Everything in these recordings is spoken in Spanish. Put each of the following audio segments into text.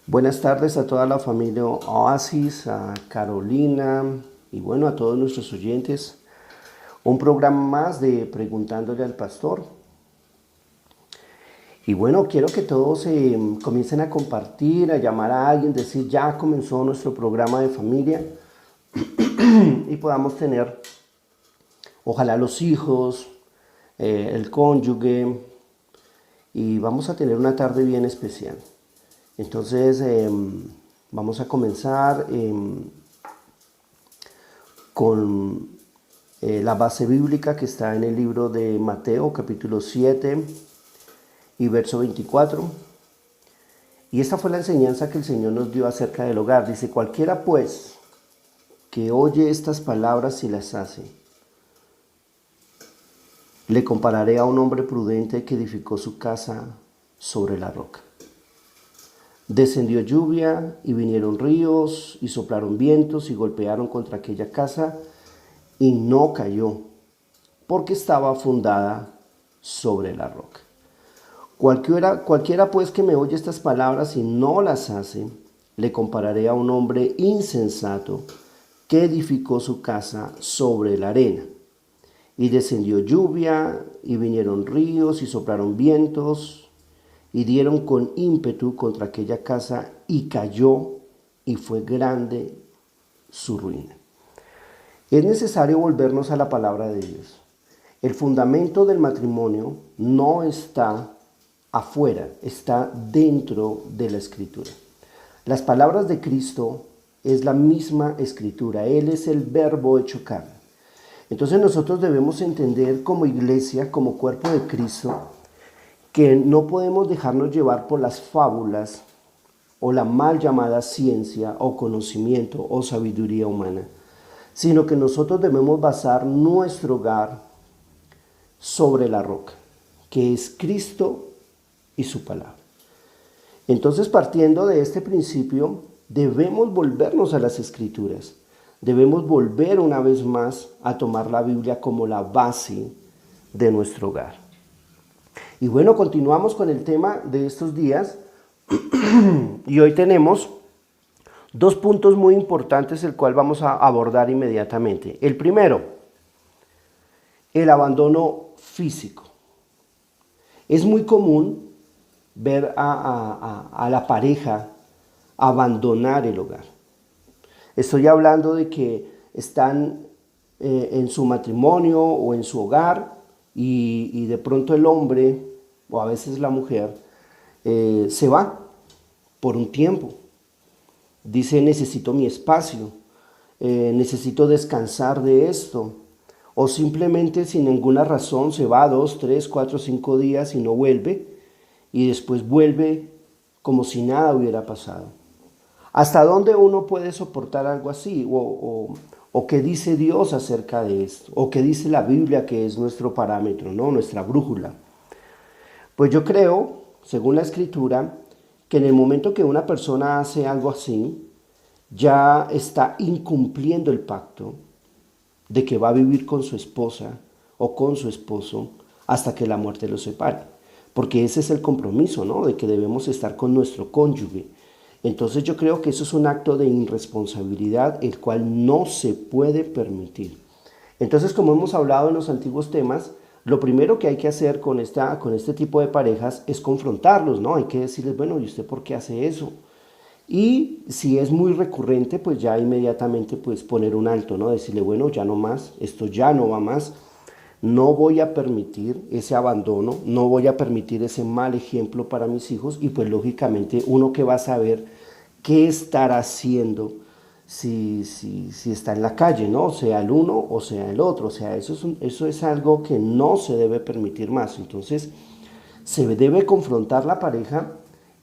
Buenas tardes a toda la familia Oasis, a Carolina y bueno, a todos nuestros oyentes. Un programa más de Preguntándole al Pastor. Y bueno, quiero que todos comiencen a compartir, a llamar a alguien, decir ya comenzó nuestro programa de familia y podamos tener, ojalá los hijos, el cónyuge y vamos a tener una tarde bien especial. Entonces vamos a comenzar con la base bíblica que está en el libro de Mateo capítulo 7 y verso 24. Y esta fue la enseñanza que el Señor nos dio acerca del hogar. Dice, cualquiera pues que oye estas palabras y las hace, le compararé a un hombre prudente que edificó su casa sobre la roca. Descendió lluvia y vinieron ríos y soplaron vientos y golpearon contra aquella casa y no cayó, porque estaba fundada sobre la roca. Cualquiera pues que me oye estas palabras y no las hace, le compararé a un hombre insensato que edificó su casa sobre la arena. Y descendió lluvia y vinieron ríos y soplaron vientos y dieron con ímpetu contra aquella casa y cayó y fue grande su ruina. Es necesario volvernos a la palabra de Dios. El fundamento del matrimonio no está afuera, está dentro de la Escritura. Las palabras de Cristo es la misma Escritura, Él es el verbo hecho carne. Entonces nosotros debemos entender como iglesia, como cuerpo de Cristo, que no podemos dejarnos llevar por las fábulas o la mal llamada ciencia o conocimiento o sabiduría humana, sino que nosotros debemos basar nuestro hogar sobre la roca, que es Cristo y su palabra. Entonces, partiendo de este principio, debemos volvernos a las Escrituras, debemos volver una vez más a tomar la Biblia como la base de nuestro hogar. Y bueno, continuamos con el tema de estos días y hoy tenemos dos puntos muy importantes el cual vamos a abordar inmediatamente. El primero, el abandono físico. Es muy común ver a la pareja abandonar el hogar. Estoy hablando de que están en su matrimonio o en su hogar y de pronto el hombre o a veces la mujer se va por un tiempo. Dice, necesito mi espacio, necesito descansar de esto. O simplemente sin ninguna razón se va 2, 3, 4, 5 días y no vuelve. Y después vuelve como si nada hubiera pasado. ¿Hasta dónde uno puede soportar algo así? ¿O qué dice Dios acerca de esto? ¿O qué dice la Biblia que es nuestro parámetro, ¿no? Nuestra brújula? Pues yo creo, según la Escritura, que en el momento que una persona hace algo así, ya está incumpliendo el pacto de que va a vivir con su esposa o con su esposo hasta que la muerte los separe. Porque ese es el compromiso, ¿no? De que debemos estar con nuestro cónyuge. Entonces yo creo que eso es un acto de irresponsabilidad el cual no se puede permitir. Entonces, como hemos hablado en los antiguos temas, lo primero que hay que hacer con este tipo de parejas es confrontarlos, ¿no? Hay que decirles, bueno, ¿y usted por qué hace eso? Y si es muy recurrente, pues ya inmediatamente pues poner un alto, ¿no? Decirle, bueno, ya no más, esto ya no va más. No voy a permitir ese abandono, no voy a permitir ese mal ejemplo para mis hijos y pues lógicamente uno que va a saber qué estará haciendo si está en la calle, ¿no? Sea el uno o sea el otro, o sea, eso es algo que no se debe permitir más. Entonces, se debe confrontar la pareja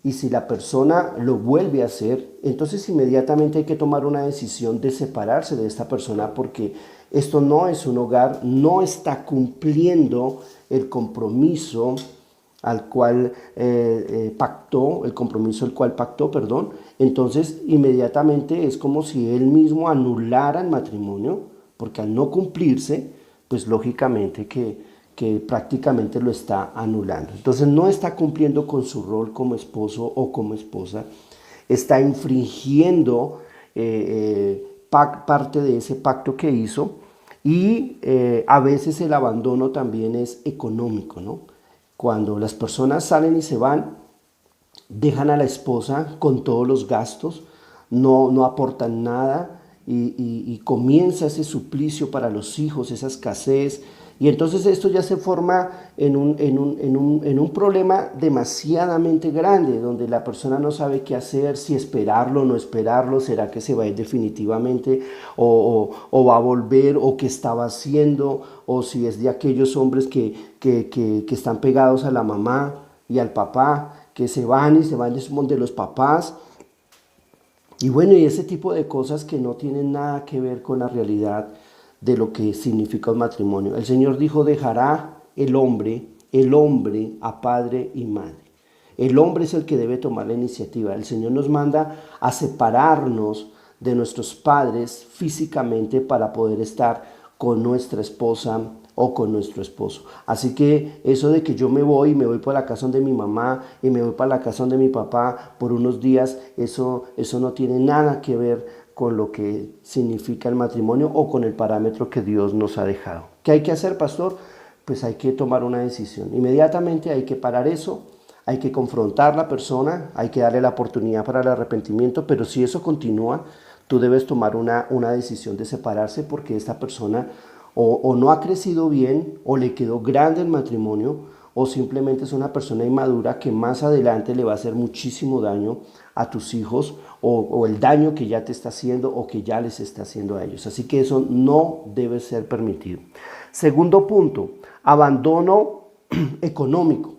y si la persona lo vuelve a hacer, entonces inmediatamente hay que tomar una decisión de separarse de esta persona porque esto no es un hogar, no está cumpliendo el compromiso al cual pactó, perdón. Entonces inmediatamente es como si él mismo anulara el matrimonio, porque al no cumplirse, pues lógicamente que prácticamente lo está anulando. Entonces no está cumpliendo con su rol como esposo o como esposa. está infringiendo parte de ese pacto que hizo. Y a veces el abandono también es económico, ¿no? Cuando las personas salen y se van, dejan a la esposa con todos los gastos, no aportan nada y comienza ese suplicio para los hijos, esa escasez. Y entonces esto ya se forma en un problema demasiadamente grande, donde la persona no sabe qué hacer, si esperarlo o no esperarlo, será que se va a ir definitivamente o va a volver, o qué estaba haciendo, o si es de aquellos hombres que están pegados a la mamá y al papá, que se van de los papás. Y bueno, y ese tipo de cosas que no tienen nada que ver con la realidad de lo que significa un matrimonio. El Señor dijo, dejará el hombre a padre y madre. El hombre es el que debe tomar la iniciativa. El Señor nos manda a separarnos de nuestros padres físicamente para poder estar con nuestra esposa o con nuestro esposo. Así que eso de que yo me voy para la casa de mi mamá y me voy para la casa de mi papá por unos días, eso no tiene nada que ver con lo que significa el matrimonio o con el parámetro que Dios nos ha dejado. ¿Qué hay que hacer, pastor? Pues hay que tomar una decisión. Inmediatamente hay que parar eso, hay que confrontar a la persona, hay que darle la oportunidad para el arrepentimiento, pero si eso continúa, tú debes tomar una decisión de separarse, porque esta persona o no ha crecido bien, o le quedó grande el matrimonio, o simplemente es una persona inmadura que más adelante le va a hacer muchísimo daño a tus hijos, o el daño que ya te está haciendo o que ya les está haciendo a ellos. Así que eso no debe ser permitido. Segundo punto, abandono económico.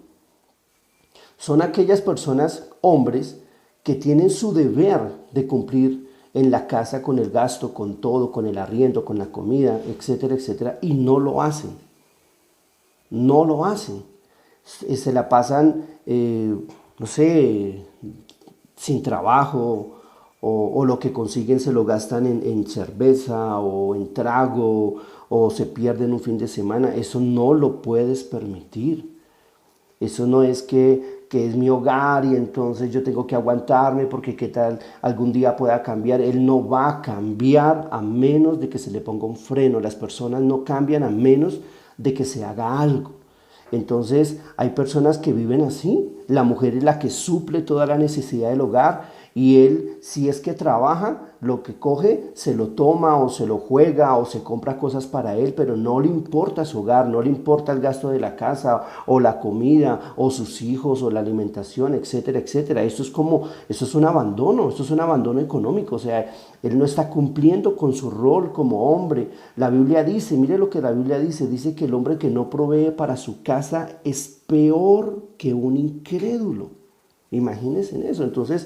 Son aquellas personas, hombres, que tienen su deber de cumplir en la casa con el gasto, con todo, con el arriendo, con la comida, etcétera, etcétera, y no lo hacen. No lo hacen. Se la pasan, no sé, sin trabajo, o lo que consiguen se lo gastan en cerveza o en trago, o se pierden un fin de semana. Eso no lo puedes permitir. Eso no es que es mi hogar y entonces yo tengo que aguantarme porque qué tal algún día pueda cambiar. Él no va a cambiar a menos de que se le ponga un freno. Las personas no cambian a menos de que se haga algo. Entonces hay personas que viven así. La mujer es la que suple toda la necesidad del hogar, y él, si es que trabaja, lo que coge se lo toma o se lo juega o se compra cosas para él, pero no le importa su hogar, no le importa el gasto de la casa o la comida o sus hijos o la alimentación, etcétera, etcétera. Eso es un abandono económico. O sea, él no está cumpliendo con su rol como hombre. La Biblia dice, mire lo que la Biblia dice que el hombre que no provee para su casa es peor que un incrédulo. Imagínense en eso. Entonces,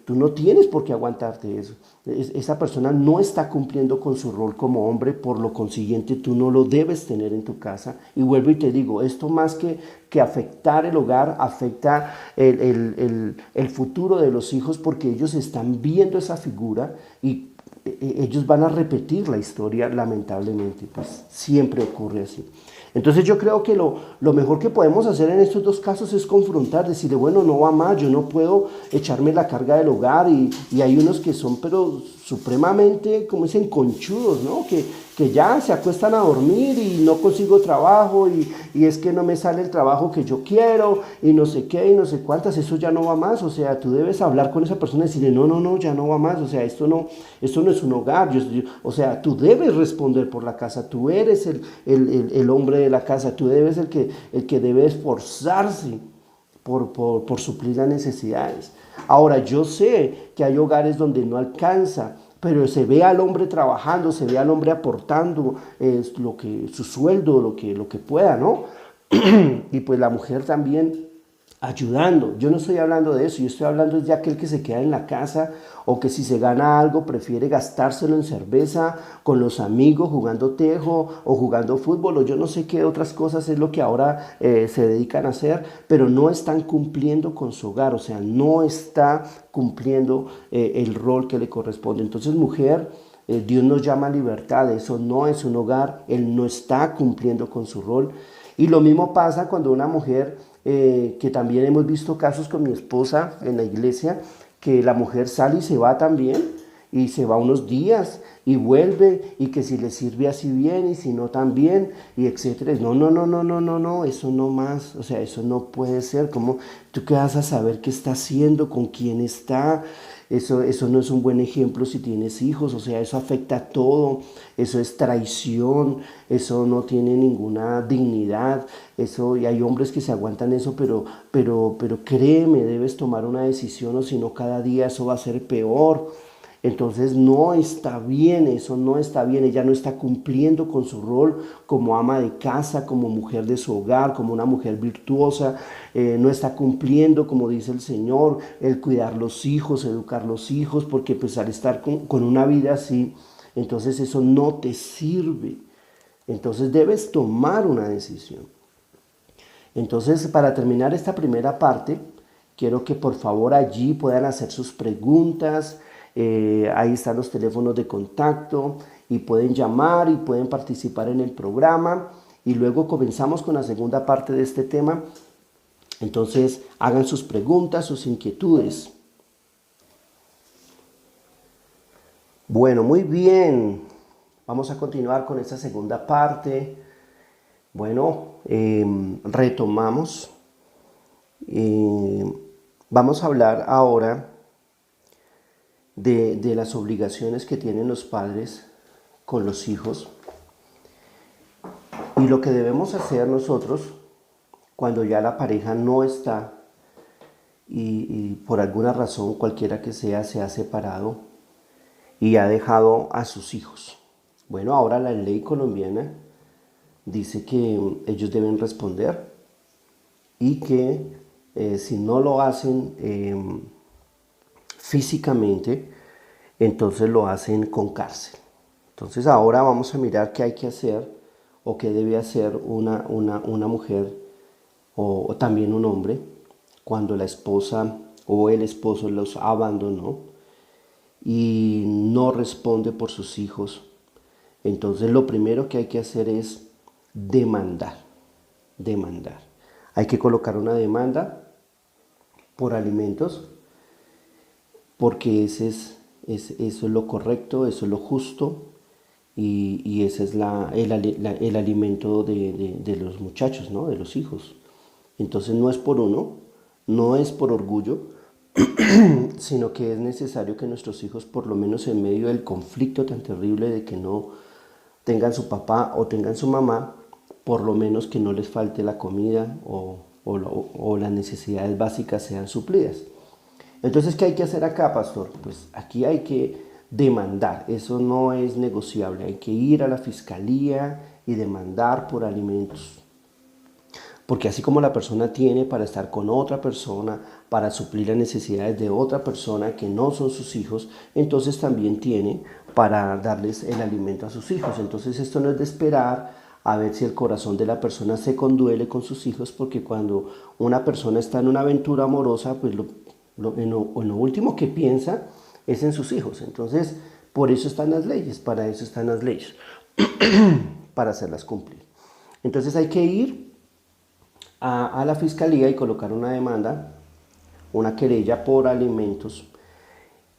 tú no tienes por qué aguantarte eso. Esa persona no está cumpliendo con su rol como hombre, por lo consiguiente tú no lo debes tener en tu casa. Y vuelvo y te digo, esto más que afectar el hogar, afecta el futuro de los hijos, porque ellos están viendo esa figura y ellos van a repetir la historia, lamentablemente, pues siempre ocurre así. Entonces yo creo que lo mejor que podemos hacer en estos dos casos es confrontar, decirle, bueno, no va más, yo no puedo echarme la carga del hogar, y hay unos que son pero supremamente, como dicen, conchudos, ¿no? Que ya se acuestan a dormir y no consigo trabajo, y es que no me sale el trabajo que yo quiero, y no sé qué, y no sé cuántas. Eso ya no va más. O sea, tú debes hablar con esa persona y decirle, no, ya no va más. O sea, esto no es un hogar. O sea, tú debes responder por la casa, tú eres el hombre de la casa, tú debes el que debe esforzarse por suplir las necesidades. Ahora, yo sé que hay hogares donde no alcanza, pero se ve al hombre trabajando, se ve al hombre aportando su sueldo, lo que pueda, ¿no? Y pues la mujer también ayudando. Yo no estoy hablando de eso, yo estoy hablando de aquel que se queda en la casa, o que si se gana algo prefiere gastárselo en cerveza, con los amigos, jugando tejo o jugando fútbol, o yo no sé qué otras cosas es lo que ahora se dedican a hacer, pero no están cumpliendo con su hogar. O sea, no está cumpliendo el rol que le corresponde. Entonces, mujer, Dios nos llama a libertad. Eso no es un hogar, él no está cumpliendo con su rol. Y lo mismo pasa cuando una mujer, que también hemos visto casos con mi esposa en la iglesia, que la mujer sale y se va también, y se va unos días y vuelve, y que si le sirve así bien y si no también, y etcétera. No, no, no, no, no, no, no, eso no más, o sea, eso no puede ser. ¿Cómo tú qué vas a saber qué está haciendo, con quién está? Eso no es un buen ejemplo si tienes hijos, o sea, eso afecta a todo, eso es traición, eso no tiene ninguna dignidad, eso, y hay hombres que se aguantan eso, pero créeme, debes tomar una decisión o si no cada día eso va a ser peor. Entonces no está bien, eso no está bien, ella no está cumpliendo con su rol como ama de casa, como mujer de su hogar, como una mujer virtuosa, no está cumpliendo, como dice el Señor, el cuidar los hijos, educar los hijos, porque pues al estar con una vida así, entonces eso no te sirve. Entonces debes tomar una decisión. Entonces, para terminar esta primera parte, quiero que por favor allí puedan hacer sus preguntas. Ahí están los teléfonos de contacto y pueden llamar y pueden participar en el programa. Y luego comenzamos con la segunda parte de este tema. Entonces, hagan sus preguntas, sus inquietudes. Bueno, muy bien. Vamos a continuar con esta segunda parte. Bueno, retomamos. Vamos a hablar ahora de las obligaciones que tienen los padres con los hijos y lo que debemos hacer nosotros cuando ya la pareja no está y por alguna razón cualquiera que sea se ha separado y ha dejado a sus hijos. Bueno, ahora la ley colombiana dice que ellos deben responder y que si no lo hacen físicamente, entonces lo hacen con cárcel. Entonces ahora vamos a mirar qué hay que hacer o qué debe hacer una mujer o también un hombre cuando la esposa o el esposo los abandonó y no responde por sus hijos. Entonces lo primero que hay que hacer es demandar. Hay que colocar una demanda por alimentos porque eso es lo correcto, eso es lo justo y ese es el alimento de los muchachos, ¿no? De los hijos. Entonces no es por uno, no es por orgullo, sino que es necesario que nuestros hijos, por lo menos en medio del conflicto tan terrible de que no tengan su papá o tengan su mamá, por lo menos que no les falte la comida o las necesidades básicas sean suplidas. Entonces, ¿qué hay que hacer acá, pastor? Pues aquí hay que demandar, eso no es negociable, hay que ir a la fiscalía y demandar por alimentos. Porque así como la persona tiene para estar con otra persona, para suplir las necesidades de otra persona que no son sus hijos, entonces también tiene para darles el alimento a sus hijos. Entonces esto no es de esperar a ver si el corazón de la persona se conduele con sus hijos, porque cuando una persona está en una aventura amorosa, pues en lo último que piensa es en sus hijos. Entonces, por eso están las leyes, para eso están las leyes, para hacerlas cumplir. Entonces hay que ir a la fiscalía y colocar una demanda, una querella por alimentos,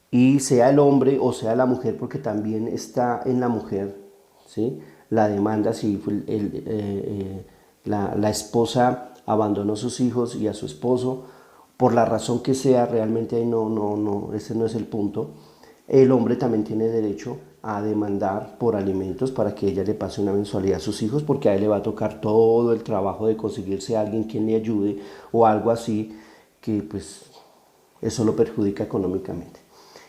y sea el hombre o sea la mujer, porque también está en la mujer, ¿sí? La demanda si la esposa abandonó a sus hijos y a su esposo, por la razón que sea, realmente ese no es el punto. El hombre también tiene derecho a demandar por alimentos para que ella le pase una mensualidad a sus hijos, porque a él le va a tocar todo el trabajo de conseguirse a alguien quien le ayude o algo así, que pues eso lo perjudica económicamente.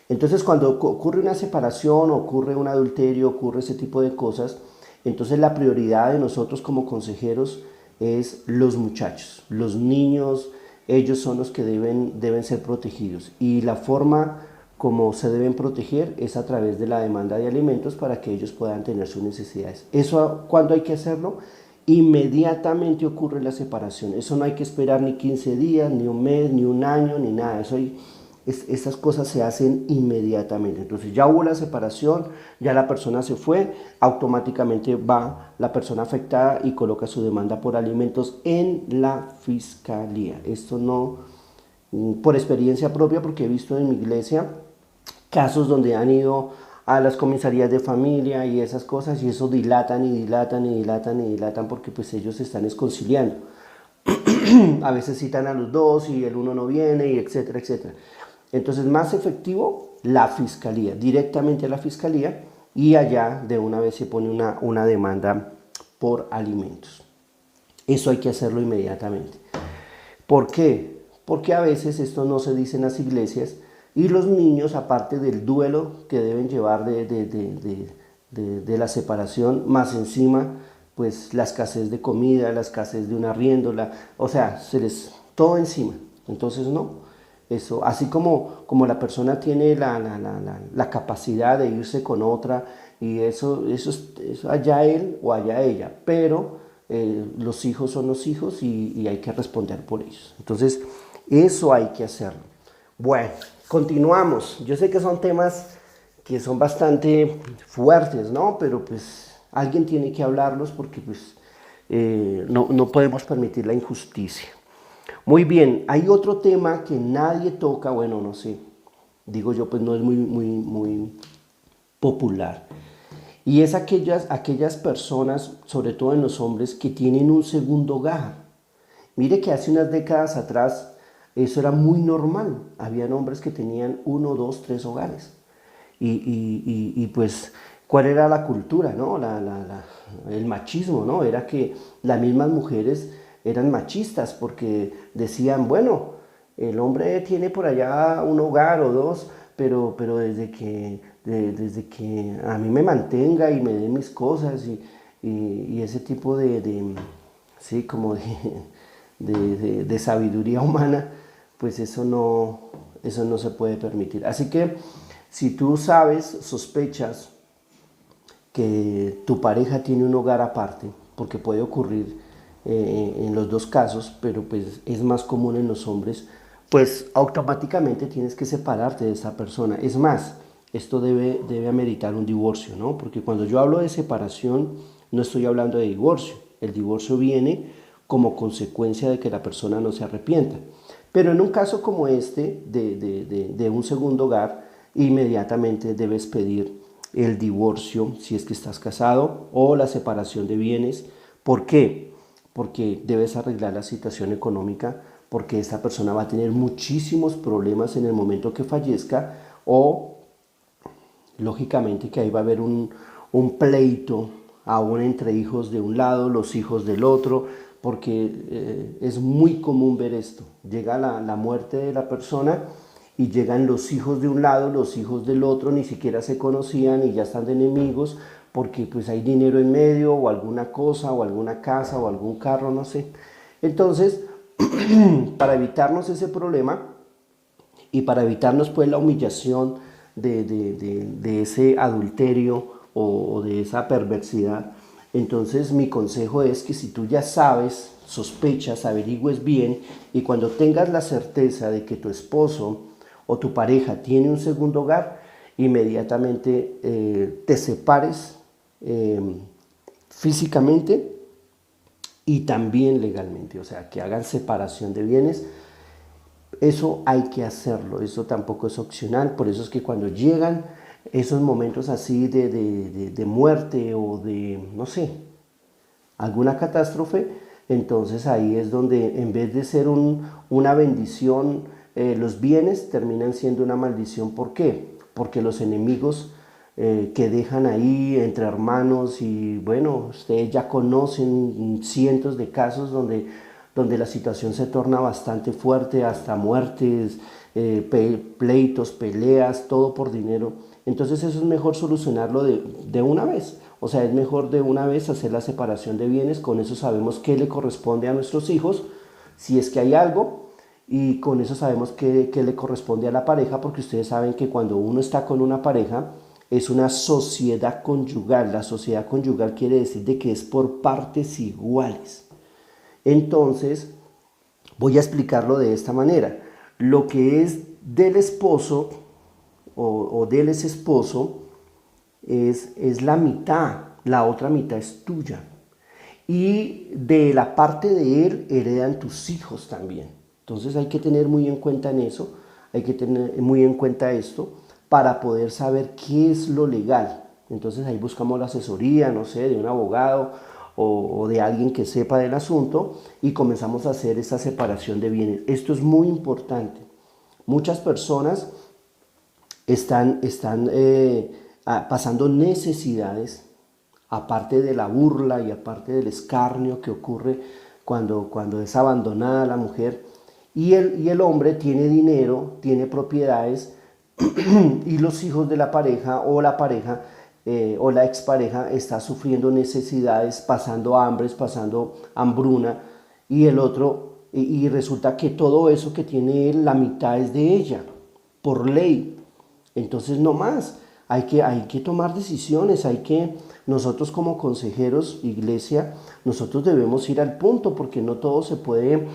Entonces cuando ocurre una separación, ocurre un adulterio, ocurre ese tipo de cosas, entonces la prioridad de nosotros como consejeros es los muchachos, los niños. Ellos son los que deben ser protegidos y la forma como se deben proteger es a través de la demanda de alimentos para que ellos puedan tener sus necesidades. ¿Eso cuándo hay que hacerlo? Inmediatamente ocurre la separación. Eso no hay que esperar ni 15 días, ni un mes, ni un año, ni nada. Estas cosas se hacen inmediatamente. Entonces ya hubo la separación, ya la persona se fue, automáticamente va la persona afectada y coloca su demanda por alimentos en la fiscalía. Esto no por experiencia propia, porque he visto en mi iglesia casos donde han ido a las comisarías de familia y esas cosas, y eso dilatan y dilatan y dilatan y dilatan porque pues ellos se están conciliando. A veces citan a los dos y el uno no viene, y etcétera, etcétera. Entonces, más efectivo, la fiscalía, directamente a la fiscalía, y allá de una vez se pone una demanda por alimentos. Eso hay que hacerlo inmediatamente. ¿Por qué? Porque a veces esto no se dice en las iglesias y los niños, aparte del duelo que deben llevar de la separación, más encima, pues la escasez de comida, la escasez de un arriendo, o sea, se les todo encima. Entonces no, eso, así como la persona tiene la capacidad de irse con otra, y eso es allá él o allá ella, pero los hijos son los hijos y hay que responder por ellos. Entonces, eso hay que hacerlo. Bueno, continuamos. Yo sé que son temas que son bastante fuertes, ¿no? Pero pues alguien tiene que hablarlos porque pues no podemos permitir la injusticia. Muy bien, hay otro tema que nadie toca, bueno, no sé, digo yo, pues no es muy popular. Y es aquellas personas, sobre todo en los hombres, que tienen un segundo hogar. Mire que hace unas décadas atrás eso era muy normal. Habían hombres que tenían 1, 2, 3 hogares. Y pues, ¿cuál era la cultura, no? El machismo, ¿no? Era que las mismas mujeres eran machistas porque decían, bueno, el hombre tiene por allá un hogar o dos, pero desde que a mí me mantenga y me dé mis cosas y ese tipo sí, como de sabiduría humana, pues eso no se puede permitir. Así que si tú sabes, sospechas que tu pareja tiene un hogar aparte, porque puede ocurrir en los dos casos, pero pues es más común en los hombres, pues automáticamente tienes que separarte de esa persona. Es más, esto debe ameritar un divorcio, ¿no? Porque cuando yo hablo de separación, no estoy hablando de divorcio. El divorcio viene como consecuencia de que la persona no se arrepienta. Pero en un caso como este, de un segundo hogar, inmediatamente debes pedir el divorcio si es que estás casado o la separación de bienes. ¿Por qué? Porque debes arreglar la situación económica, porque esta persona va a tener muchísimos problemas en el momento que fallezca, o lógicamente que ahí va a haber un pleito aún entre hijos de un lado, los hijos del otro, porque es muy común ver esto. Llega la muerte de la persona y llegan los hijos de un lado, los hijos del otro, ni siquiera se conocían y ya están de enemigos porque pues hay dinero en medio o alguna cosa o alguna casa o algún carro, no sé. Entonces, para evitarnos ese problema y para evitarnos pues la humillación de ese adulterio o de esa perversidad, entonces mi consejo es que si tú ya sabes, sospechas, averigües bien, y cuando tengas la certeza de que tu esposo o tu pareja tiene un segundo hogar, inmediatamente te separes físicamente y también legalmente, o sea, que hagan separación de bienes. Eso hay que hacerlo, eso tampoco es opcional. Por eso es que cuando llegan esos momentos así de muerte o de, no sé, alguna catástrofe, entonces ahí es donde en vez de ser una bendición, los bienes terminan siendo una maldición. ¿Por qué? Porque los enemigos que dejan ahí entre hermanos, y bueno, ustedes ya conocen cientos de casos donde la situación se torna bastante fuerte, hasta muertes, pleitos, peleas, todo por dinero. Entonces eso es mejor solucionarlo de una vez. O sea, es mejor de una vez hacer la separación de bienes. Con eso sabemos qué le corresponde a nuestros hijos, si es que hay algo, y con eso sabemos qué le corresponde a la pareja, porque ustedes saben que cuando uno está con una pareja es una sociedad conyugal. La sociedad conyugal quiere decir de que es por partes iguales. Entonces, voy a explicarlo de esta manera. Lo que es del esposo o del ex esposo es la mitad, la otra mitad es tuya. Y de la parte de él heredan tus hijos también. Entonces hay que tener muy en cuenta en eso, hay que tener muy en cuenta esto para poder saber qué es lo legal. Entonces ahí buscamos la asesoría, no sé, de un abogado o de alguien que sepa del asunto y comenzamos a hacer esa separación de bienes. Esto es muy importante. Muchas personas están pasando necesidades, aparte de la burla y aparte del escarnio que ocurre cuando es abandonada la mujer, y el hombre tiene dinero, tiene propiedades, y los hijos de la pareja o la pareja o la expareja está sufriendo necesidades, pasando hambres, pasando hambruna, y el otro, y resulta que todo eso que tiene él, la mitad es de ella, por ley. Entonces no más, hay que tomar decisiones, nosotros como consejeros, iglesia, nosotros debemos ir al punto porque no todo se puede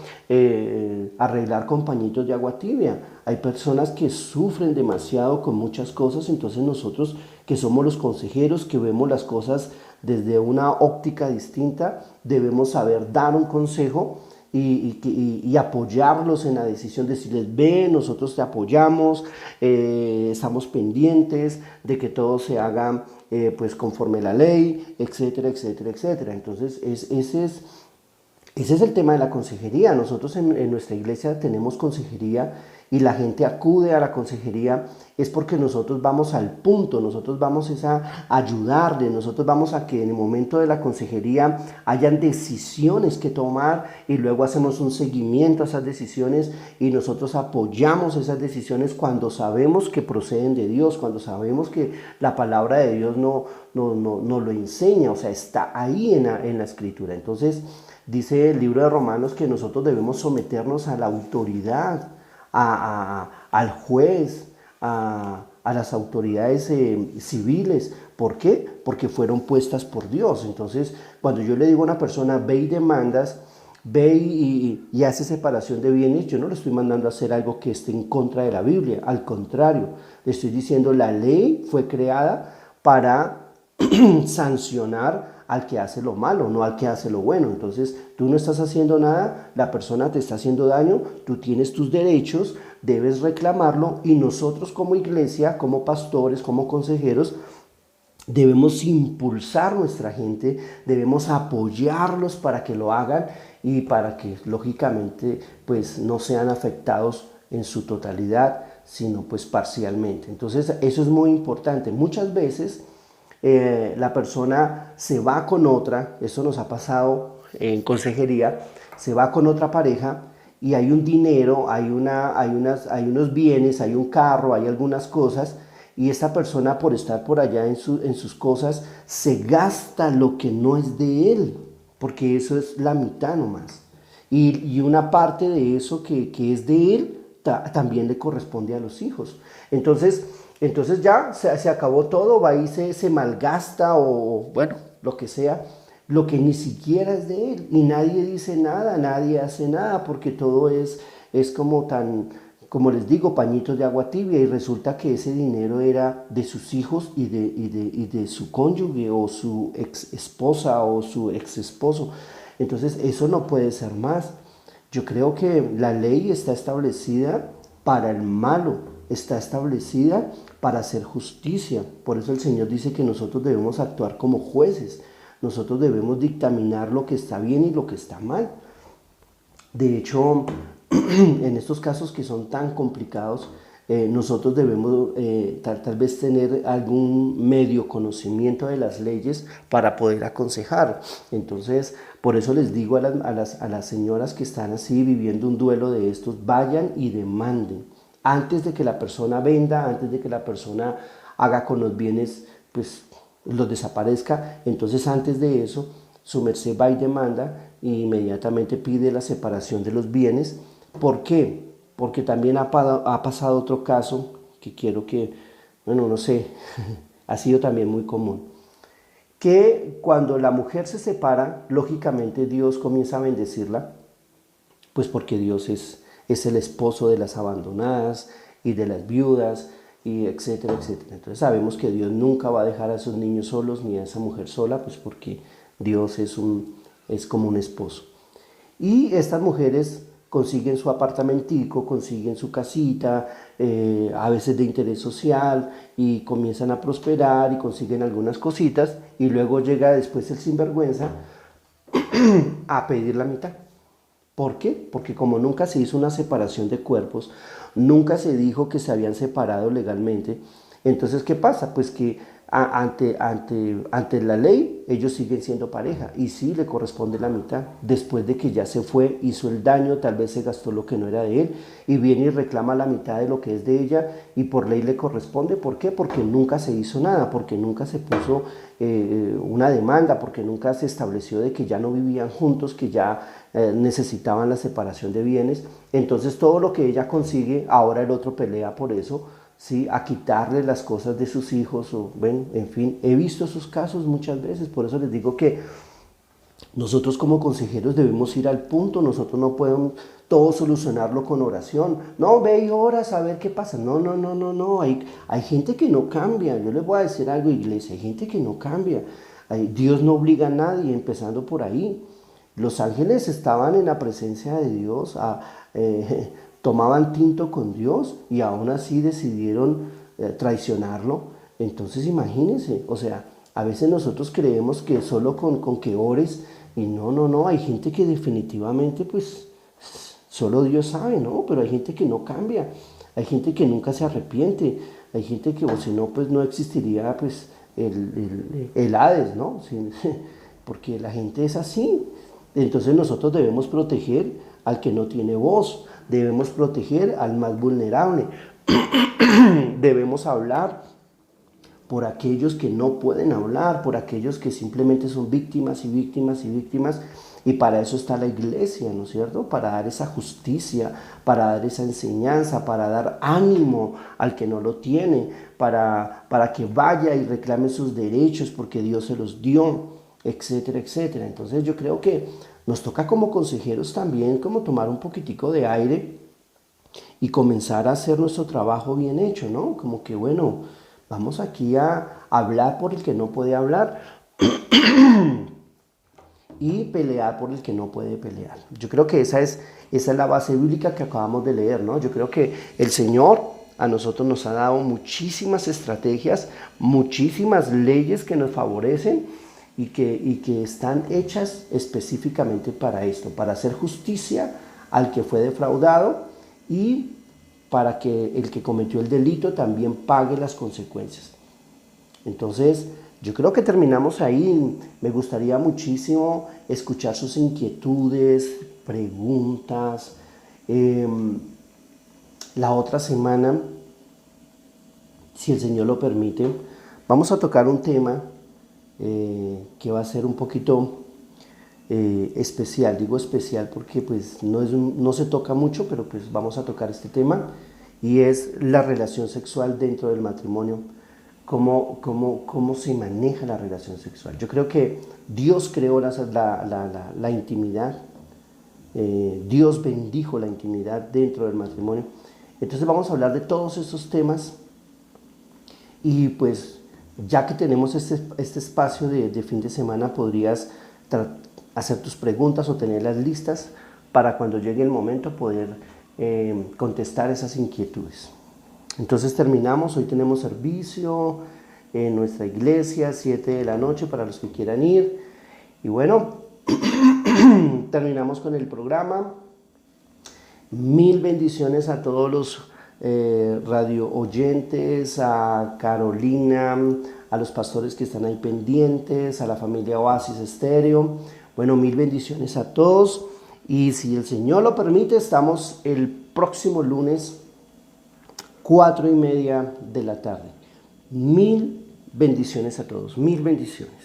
arreglar con pañitos de agua tibia. Hay personas que sufren demasiado con muchas cosas, entonces nosotros que somos los consejeros, que vemos las cosas desde una óptica distinta, debemos saber dar un consejo y apoyarlos en la decisión, decirles, ven, nosotros te apoyamos, estamos pendientes de que todo se haga pues conforme la ley, etcétera, etcétera, etcétera. Entonces, ese es el tema de la consejería. Nosotros en nuestra iglesia tenemos consejería y la gente acude a la consejería es porque nosotros vamos al punto, nosotros vamos a ayudarle, nosotros vamos a que en el momento de la consejería hayan decisiones que tomar y luego hacemos un seguimiento a esas decisiones y nosotros apoyamos esas decisiones cuando sabemos que proceden de Dios, cuando sabemos que la palabra de Dios no lo enseña, o sea, está ahí en la escritura. Entonces, dice el libro de Romanos que nosotros debemos someternos a la autoridad, al juez, a las autoridades civiles. ¿Por qué? Porque fueron puestas por Dios. Entonces, cuando yo le digo a una persona, ve y demandas, ve y hace separación de bienes, yo no le estoy mandando a hacer algo que esté en contra de la Biblia. Al contrario, le estoy diciendo, la ley fue creada para sancionar al que hace lo malo, no al que hace lo bueno. Entonces, tú no estás haciendo nada, la persona te está haciendo daño, tú tienes tus derechos, debes reclamarlo y nosotros como iglesia, como pastores, como consejeros, debemos impulsar a nuestra gente, debemos apoyarlos para que lo hagan y para que lógicamente pues no sean afectados en su totalidad, sino pues parcialmente. Entonces, eso es muy importante. Muchas veces la persona se va con otra, eso nos ha pasado en consejería, se va con otra pareja y hay un dinero, hay unos bienes, hay un carro, hay algunas cosas y esta persona por estar por allá en sus cosas se gasta lo que no es de él, porque eso es la mitad nomás. Y una parte de eso que es de él también le corresponde a los hijos. Entonces ya se acabó todo, va y se malgasta o bueno, lo que sea, lo que ni siquiera es de él. Y nadie dice nada, nadie hace nada, porque todo es como les digo, pañitos de agua tibia. Y resulta que ese dinero era de sus hijos y de su cónyuge o su ex esposa o su ex esposo. Entonces eso no puede ser más. Yo creo que la ley está establecida para el malo, está establecida para hacer justicia. Por eso el Señor dice que nosotros debemos actuar como jueces. Nosotros debemos dictaminar lo que está bien y lo que está mal. De hecho, en estos casos que son tan complicados, nosotros debemos tal vez tener algún medio conocimiento de las leyes para poder aconsejar. Entonces, por eso les digo a las señoras que están así viviendo un duelo de estos, vayan y demanden. Antes de que la persona venda, antes de que la persona haga con los bienes, pues los desaparezca. Entonces, antes de eso, su merced va y demanda e inmediatamente pide la separación de los bienes. ¿Por qué? Porque también ha pasado otro caso que quiero que, bueno, no sé, ha sido también muy común. Que cuando la mujer se separa, lógicamente Dios comienza a bendecirla, pues porque Dios es el esposo de las abandonadas y de las viudas, y etcétera, etcétera. Entonces sabemos que Dios nunca va a dejar a esos niños solos ni a esa mujer sola, pues porque Dios es como un esposo. Y estas mujeres consiguen su apartamentico, consiguen su casita, a veces de interés social, y comienzan a prosperar y consiguen algunas cositas, y luego llega después el sinvergüenza a pedir la mitad. ¿Por qué? Porque como nunca se hizo una separación de cuerpos, nunca se dijo que se habían separado legalmente, entonces ¿qué pasa? Pues que ante la ley ellos siguen siendo pareja y sí le corresponde la mitad. Después de que ya se fue, hizo el daño, tal vez se gastó lo que no era de él y viene y reclama la mitad de lo que es de ella y por ley le corresponde. ¿Por qué? Porque nunca se hizo nada, porque nunca se puso una demanda, porque nunca se estableció de que ya no vivían juntos, que ya necesitaban la separación de bienes. Entonces todo lo que ella consigue, ahora el otro pelea por eso, ¿sí? A quitarle las cosas de sus hijos, o, bueno, en fin, he visto esos casos muchas veces. Por eso les digo que nosotros como consejeros debemos ir al punto. Nosotros no podemos todo solucionarlo con oración. No, ve y oras a ver qué pasa. No, no, no, no, no. Hay gente que no cambia. Yo les voy a decir algo, iglesia. Hay gente que no cambia. Dios no obliga a nadie, empezando por ahí. Los ángeles estaban en la presencia de Dios, tomaban tinto con Dios y aún así decidieron traicionarlo. Entonces imagínense, o sea, a veces nosotros creemos que solo con que ores, y no, no, no, hay gente que definitivamente pues solo Dios sabe, ¿no? Pero hay gente que no cambia, hay gente que nunca se arrepiente, hay gente que, o si no, pues no existiría pues el Hades, ¿no? Sí, porque la gente es así. Entonces nosotros debemos proteger al que no tiene voz, debemos proteger al más vulnerable, debemos hablar por aquellos que no pueden hablar, por aquellos que simplemente son víctimas y víctimas y víctimas, y para eso está la iglesia, ¿no es cierto? Para dar esa justicia, para dar esa enseñanza, para dar ánimo al que no lo tiene, para que vaya y reclame sus derechos porque Dios se los dio, etcétera, etcétera. Entonces yo creo que nos toca como consejeros también como tomar un poquitico de aire y comenzar a hacer nuestro trabajo bien hecho, ¿no? Como que bueno, vamos aquí a hablar por el que no puede hablar y pelear por el que no puede pelear. Yo creo que esa es la base bíblica que acabamos de leer, ¿no? Yo creo que el Señor a nosotros nos ha dado muchísimas estrategias, muchísimas leyes que nos favorecen y que están hechas específicamente para esto, para hacer justicia al que fue defraudado y para que el que cometió el delito también pague las consecuencias. Entonces, yo creo que terminamos ahí. Me gustaría muchísimo escuchar sus inquietudes, preguntas. La otra semana, si el Señor lo permite, vamos a tocar un tema que va a ser un poquito especial. Digo especial porque pues no se toca mucho, pero pues vamos a tocar este tema, y es la relación sexual dentro del matrimonio. ¿Cómo se maneja la relación sexual? Yo creo que Dios creó la intimidad, Dios bendijo la intimidad dentro del matrimonio. Entonces vamos a hablar de todos estos temas y pues ya que tenemos este espacio de fin de semana, podrías hacer tus preguntas o tenerlas listas para cuando llegue el momento poder contestar esas inquietudes. Entonces terminamos, hoy tenemos servicio en nuestra iglesia, 7 de la noche para los que quieran ir. Y bueno, terminamos con el programa. Mil bendiciones a todos los radio oyentes, a Carolina, a los pastores que están ahí pendientes, a la familia Oasis Estéreo. Bueno, mil bendiciones a todos. Y si el Señor lo permite, estamos el próximo lunes 4:30 de la tarde. Mil bendiciones a todos, mil bendiciones.